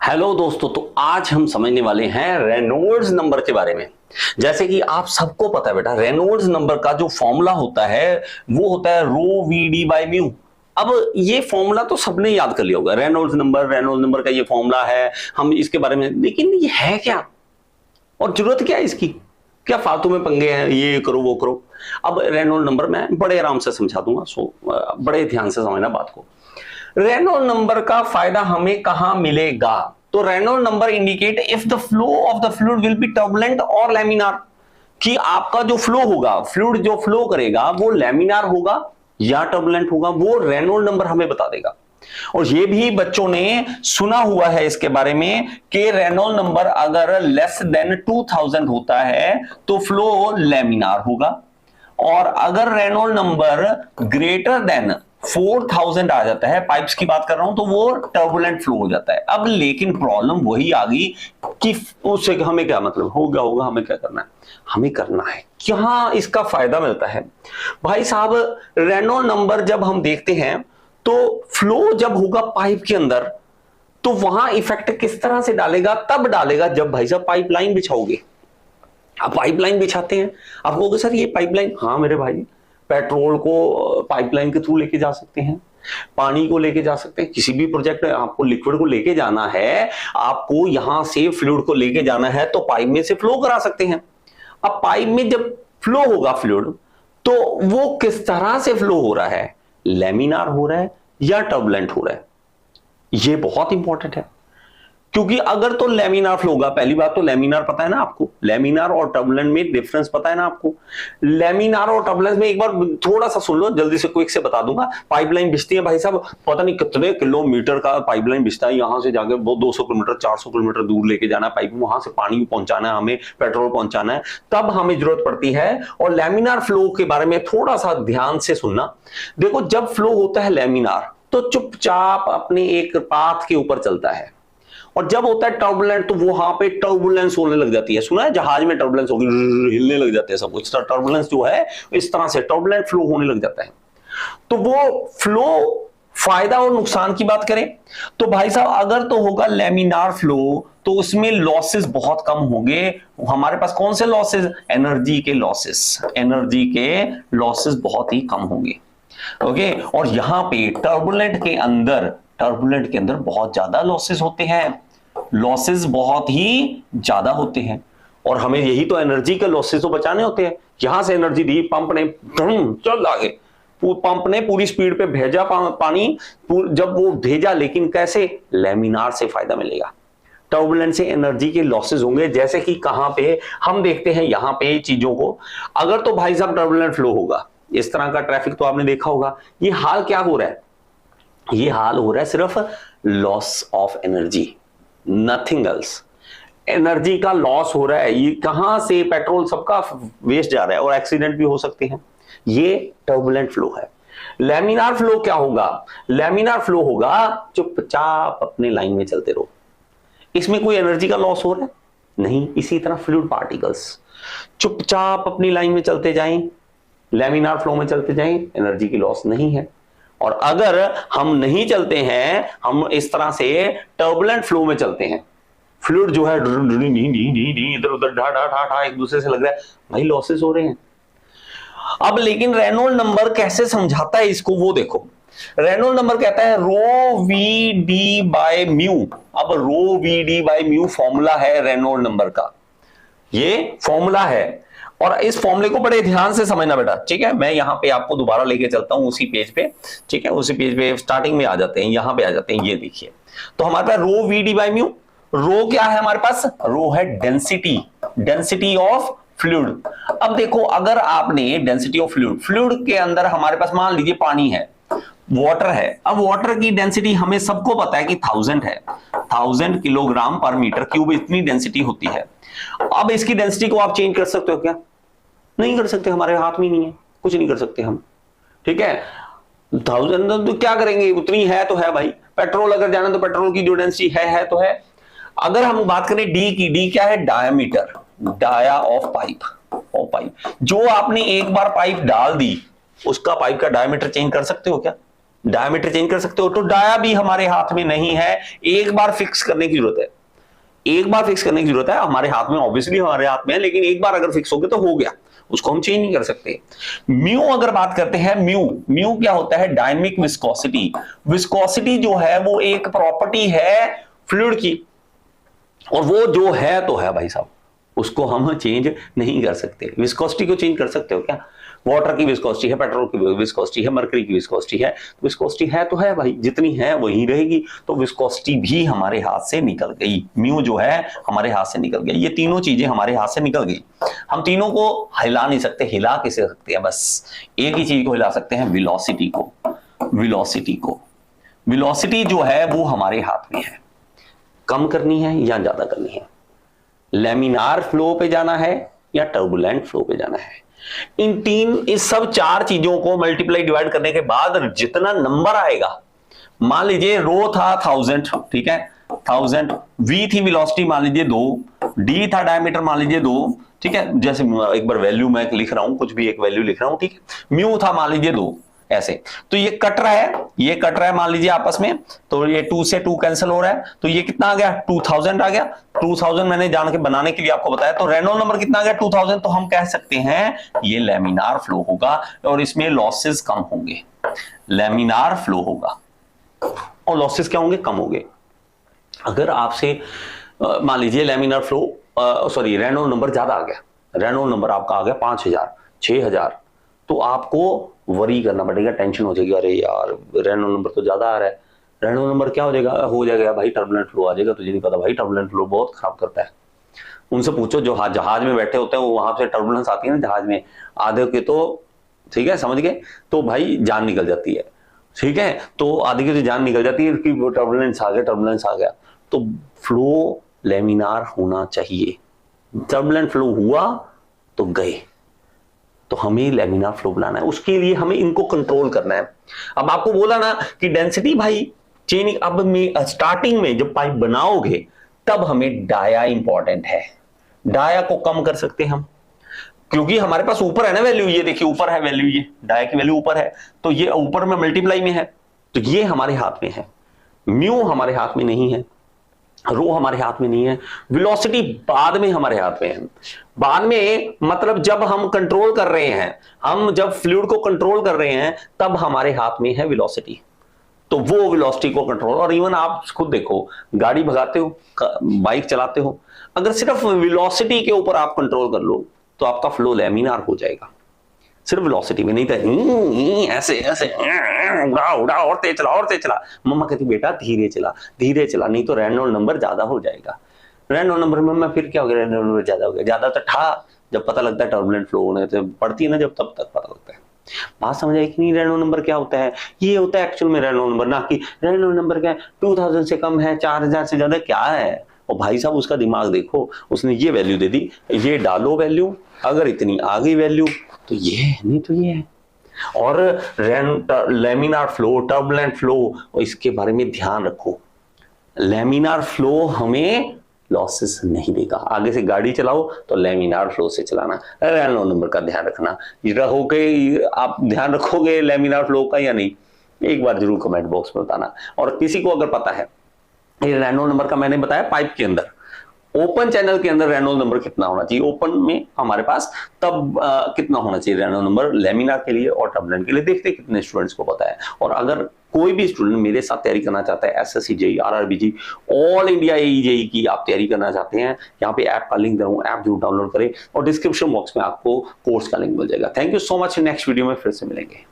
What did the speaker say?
Hello दोस्तों, तो आज हम समझने वाले हैं रेनॉल्ड्स नंबर के बारे में। जैसे कि आप सबको पता है बेटा, रेनॉल्ड्स नंबर का जो फॉर्मूला होता है वो होता है rho v D by mu. अब ये फॉर्मूला तो सबने याद कर लिया होगा, रेनॉल्ड्स नंबर का ये फॉर्मूला है, हम इसके बारे में। लेकिन ये है क्या और जरूरत क्या है इसकी? क्या फालतू में पंगे हैं, ये करो वो करो। अब रेनॉल्ड नंबर मैं बड़े आराम से समझा दूंगा, सो बड़े ध्यान से समझना बात को। रेनॉल्ड नंबर का फायदा हमें कहां मिलेगा? तो Reynold number indicate if the flow of the fluid will be turbulent और लैमिनार, कि आपका जो फ्लो होगा, फ्लूइड जो फ्लो करेगा वो लैमिनार होगा या टर्बुलेंट होगा, वो रेनॉल्ड नंबर हमें बता देगा। और ये भी बच्चों ने सुना हुआ है इसके बारे में कि रेनॉल्ड नंबर अगर लेस देन 2000 होता है तो फ्लो लैमिनार होगा, और अगर रेनॉल्ड नंबर ग्रेटर देन 4000 आ जाता है, पाइप्स की बात कर रहा हूं, तो वो टर्बुलेंट फ्लो हो जाता है। अब लेकिन प्रॉब्लम वही आ गई कि उससे हमें क्या मतलब होगा हमें क्या करना है? हमें करना है क्या, इसका फायदा मिलता है भाई साहब। रेनॉल्ड नंबर जब हम देखते हैं तो फ्लो जब होगा पाइप के अंदर, तो वहां इफेक्ट किस तरह से डालेगा? तब डालेगा जब भाई साहब पाइपलाइन बिछाओगे। आप पाइपलाइन बिछाते हैं, आप कहोगे सर ये पाइपलाइन, हाँ मेरे भाई, पेट्रोल को पाइपलाइन के थ्रू लेके जा सकते हैं, पानी को लेके जा सकते हैं, किसी भी प्रोजेक्ट में आपको लिक्विड को लेके जाना है, आपको यहां से फ्लूइड को लेके जाना है तो पाइप में से फ्लो करा सकते हैं। अब पाइप में जब फ्लो होगा फ्लूइड, तो वो किस तरह से फ्लो हो रहा है? लैमिनार हो रहा है या टर्बुलेंट हो रहा है? ये बहुत इंपॉर्टेंट है, क्योंकि अगर तो लैमिनार फ्लो होगा, पहली बात तो लैमिनार पता है ना आपको, लैमिनार और टर्बुलेंट में डिफरेंस पता है ना आपको। लैमिनार और टर्बुलेंस में एक बार थोड़ा सा सुन लो, जल्दी से क्विक से बता दूंगा। पाइपलाइन बिछती है भाई साहब, पता नहीं कितने किलोमीटर का पाइपलाइन बिछता है, यहां से जाकर वो 200 किलोमीटर 400 किलोमीटर दूर लेके जाना है पाइप, वहां से पानी पहुंचाना है हमें, पेट्रोल पहुंचाना है, तब हमें जरूरत पड़ती है। और लैमिनार फ्लो के बारे में थोड़ा सा ध्यान से सुनना। देखो, जब फ्लो होता है लैमिनार तो चुपचाप अपने एक पाथ के ऊपर चलता है, और जब होता है टर्बुलेंट तो वहां पे टर्बुलेंस होने लग जाती है। सुना है जहाज में टर्बुलेंस होगी, हिलने लग जाते हैं सब कुछ, टर्बुलेंस जो है इस तरह से टर्बुलेंट फ्लो होने लग जाता है। तो वो फ्लो, फायदा और नुकसान की बात करें तो भाई साहब अगर तो होगा लैमिनार फ्लो तो उसमें लॉसेस बहुत कम होंगे। हमारे पास कौन से लॉसेस? एनर्जी के लॉसेस, एनर्जी के लॉसेस बहुत ही कम होंगे। ओके, और यहां पे टर्बुलेंट के अंदर बहुत ज्यादा लॉसेस होते हैं, लॉसेस बहुत ही ज्यादा होते हैं, और हमें यही तो एनर्जी के लॉसेस तो बचाने होते हैं। यहां से एनर्जी दी, पंप ने चल आगे, पंप ने पूरी स्पीड पे भेजा पानी, जब वो भेजा, लेकिन कैसे? लैमिनार से फायदा मिलेगा, टर्बुलेंट से एनर्जी के लॉसेस होंगे। जैसे कि कहां पे हम देखते हैं यहां पे चीजों को, अगर तो भाई साहब टर्बुलेंट फ्लो होगा, इस तरह का ट्रैफिक तो आपने देखा होगा, ये हाल क्या हो रहा है? ये हाल हो रहा है सिर्फ loss of energy, nothing else. Energy का लॉस हो रहा है, ये कहां से? पेट्रोल सबका वेस्ट जा रहा है और एक्सीडेंट भी हो सकते हैं। ये टर्बुलेंट फ्लो है। लैमिनार फ्लो क्या होगा? लैमिनार फ्लो होगा चुपचाप अपने लाइन में चलते रहो, इसमें कोई एनर्जी का लॉस हो रहा है नहीं। इसी तरह फ्लूइड पार्टिकल्स चुपचाप अपनी लाइन में चलते जाएं, लैमिनार फ्लो में चलते जाएं, एनर्जी की लॉस नहीं है। और अगर हम नहीं चलते हैं, हम इस तरह से टर्बुलेंट फ्लो में चलते हैं, फ्लूइड जो है इधर उधर ढा ढा ढा ढा एक दूसरे से लग रहा है, भाई लॉसेस हो रहे हैं। अब लेकिन रेनॉल्ड नंबर कैसे समझाता है इसको, वो देखो। रेनॉल्ड नंबर कहता है rho v d by mu. अब rho v d by mu formula है रेनॉल्ड नंबर का, ये फॉर्मूला है, और इस फॉर्मूले को बड़े ध्यान से समझना बेटा, ठीक है। मैं यहां पे आपको दोबारा लेके चलता हूं उसी पेज पे, ठीक है, उसी पेज पे स्टार्टिंग में आ जाते हैं, यहां पे आ जाते हैं। ये देखिए, तो हमारे पास रो वी डी बाई म्यू, रो क्या है हमारे पास? रो है डेंसिटी ऑफ फ्लूइड। अब देखो, अगर आपने डेंसिटी ऑफ फ्लूइड के अंदर हमारे पास मान लीजिए पानी है, वाटर है। अब वाटर की डेंसिटी हमें सबको पता है कि 1000 है, 1000 किलोग्राम पर मीटर क्यूब, इतनी डेंसिटी होती है। अब इसकी डेंसिटी को आप चेंज कर सकते हो क्या? नहीं कर सकते, हमारे हाथ में नहीं है, कुछ नहीं कर सकते हम, ठीक है। 1000 तो क्या करेंगे, उतनी है तो है भाई। पेट्रोल अगर जाना तो पेट्रोल की जो डेंसिटी है तो है। अगर हम बात करें डी की, डी क्या है? Diameter, dia of pipe. जो आपने एक बार पाइप डाल दी, उसका पाइप का डायमीटर चेंज कर सकते हो क्या? डायमीटर चेंज कर सकते हो, तो डाया भी हमारे हाथ में नहीं है, एक बार फिक्स करने की जरूरत है, एक बार फिक्स करने की जरूरत है। हमारे हाथ में, ऑब्वियसली हमारे हाथ में है, लेकिन एक बार अगर फिक्स हो गया तो हो गया, उसको हम चेंज नहीं कर सकते। म्यू अगर बात करते हैं, म्यू क्या होता है? Dynamic viscosity. विस्कोसिटी जो है वो एक प्रॉपर्टी है फ्लूइड की, और वो जो है तो है भाई साहब, उसको हम चेंज नहीं कर सकते। विस्कोसिटी को चेंज कर सकते हो क्या? वाटर की विस्कोसिटी है, पेट्रोल की विस्कोसिटी है, मरकरी की विस्कोसिटी है, विस्कोसिटी है तो है भाई, जितनी है वही रहेगी। तो विस्कोसिटी भी हमारे हाथ से निकल गई, म्यू जो है हमारे हाथ से निकल गई। ये तीनों चीजें हमारे हाथ से निकल गई, हम तीनों को हिला नहीं सकते। हिला किसे सकते हैं? बस एक ही चीज को हिला सकते हैं, वेलोसिटी को। वेलोसिटी को, वेलोसिटी जो है वो हमारे हाथ में है, कम करनी है या ज्यादा करनी है, लैमिनार फ्लो पे जाना है या टर्बुलेंट फ्लो पे जाना है। इस सब चार चीजों को मल्टीप्लाई डिवाइड करने के बाद जितना नंबर आएगा, मान लीजिए रो था 1000, ठीक है, 1000, वी थी वेलोसिटी मान लीजिए 2, डी था डायमीटर मान लीजिए 2, ठीक है, जैसे एक बार वैल्यू मैं लिख रहा हूं, कुछ भी एक वैल्यू लिख रहा हूं, ठीक है, म्यू था मान लीजिए 2, ऐसे। तो ये कट रहा है, ये कट रहा है मान लीजिए आपस में, तो ये 2 से 2 कैंसिल हो रहा है, तो ये कितना आ गया? 2000 आ गया। 2000 मैंने जान के बनाने के लिए आपको बताया, तो रेनॉल्ड नंबर कितना आ गया? 2000। तो हम कह सकते हैं ये लैमिनार फ्लो होगा और इसमें लॉसेस कम होंगे, लैमिनार फ्लो होगा और लॉसेस क्या होंगे? कम होंगे। अगर आपसे मान लीजिए laminar flow, sorry, Reynold number ज्यादा आ गया, रेनॉल्ड नंबर आपका आ गया 5000, 6000, तो आपको वरी करना पड़ेगा, टेंशन हो जाएगी, अरे यार रेनॉल्ड नंबर तो ज्यादा आ रहा है। रेनॉल्ड नंबर क्या हो जाएगा भाई? टर्बुलेंट फ्लो आ जाएगा। तुझे नहीं पता भाई, टर्बुलेंट फ्लो बहुत खराब करता है। उनसे पूछो जो जहाज में बैठे होते हैं, वो वहां से टर्बुलेंस आती है ना जहाज में, आधे के तो, ठीक है, समझ गए, तो भाई जान निकल जाती है, ठीक है, तो आधे की तो जान निकल जाती है कि टर्बुलेंस आ गया, टर्बुलेंस आ गया। तो फ्लो लैमिनार होना चाहिए, टर्बुलेंट फ्लो हुआ तो गए, तो हमें लैमिनार फ्लो बनाना है, उसके लिए हमें इनको कंट्रोल करना है। अब आपको बोला ना कि डेंसिटी भाई चेंज, अब में स्टार्टिंग में जब पाइप बनाओगे तब हमें डाया इंपॉर्टेंट है, डाया को कम कर सकते हैं हम, क्योंकि हमारे पास ऊपर है ना वैल्यू, ये देखिए ऊपर है वैल्यू, ये डाया की वैल्यू ऊपर है, तो ये ऊपर में मल्टीप्लाई में है, तो ये हमारे हाथ में है। म्यू हमारे हाथ में नहीं है, रो हमारे हाथ में नहीं है, वेलोसिटी बाद में हमारे हाथ में है। बाद में मतलब जब हम कंट्रोल कर रहे हैं, हम जब फ्लूइड को कंट्रोल कर रहे हैं, तब हमारे हाथ में है वेलोसिटी, तो वो वेलोसिटी को कंट्रोल। और इवन आप खुद देखो, गाड़ी भगाते हो, बाइक चलाते हो, अगर सिर्फ वेलोसिटी के ऊपर आप कंट्रोल कर लो तो आपका फ्लो लैमिनार हो जाएगा, सिर्फ वेलोसिटी में। नहीं तो ऐसे ऐसे उड़ा उड़ा और तेज चला और तेज चला, मम्मा कहती बेटा धीरे चला धीरे चला, नहीं तो रेनॉल्ड नंबर ज्यादा हो जाएगा। रेनॉल्ड नंबर मम्मा फिर क्या हो गया? रेनॉल्ड नंबर ज्यादा हो गया, ज्यादा तो था जब पता लगता है टर्बुलेंट फ्लो होने से, पड़ती है ना जब, तब तक पता लगता है। बात समझ आई कि नहीं? रेनॉल्ड नंबर क्या होता है? ये होता है एक्चुअल में रेनॉल्ड नंबर, ना कि रेनॉल्ड नंबर क्या है 2000 से कम है, 4000 से ज्यादा, क्या है? और भाई साहब उसका दिमाग देखो, उसने ये वैल्यू दे दी, ये डालो वैल्यू, अगर इतनी आ गई वैल्यू तो ये है, नहीं तो ये है। और लैमिनार फ्लो, टर्बुलेंट फ्लो, इसके बारे में ध्यान रखो। लैमिनार फ्लो हमें लॉसेस नहीं देगा। आगे से गाड़ी चलाओ तो लैमिनार फ्लो से चलाना, रेनॉल्ड नंबर का ध्यान रखना। रहोगे आप, ध्यान रखोगे लैमिनार फ्लो का या नहीं, एक बार जरूर कमेंट बॉक्स में बताना। और किसी को अगर पता है ये रेनॉल्ड नंबर का, मैंने बताया पाइप के अंदर, ओपन चैनल के अंदर रेनॉल्ड नंबर कितना होना चाहिए ओपन में हमारे पास, तब कितना होना चाहिए रेनॉल्ड नंबर लैमिनार के लिए और टर्बुलेंट के लिए, देखते कितने स्टूडेंट्स को पता है। और अगर कोई भी स्टूडेंट मेरे साथ तैयारी करना चाहता है, SSC JEE, RRB, all India JEE की आप तैयारी करना चाहते हैं, यहाँ पे ऐप का लिंक दे रहा हूं, ऐप जरूर डाउनलोड करें और डिस्क्रिप्शन बॉक्स में आपको कोर्स का लिंक मिल जाएगा। Thank you so much, next video में फिर से मिलेंगे।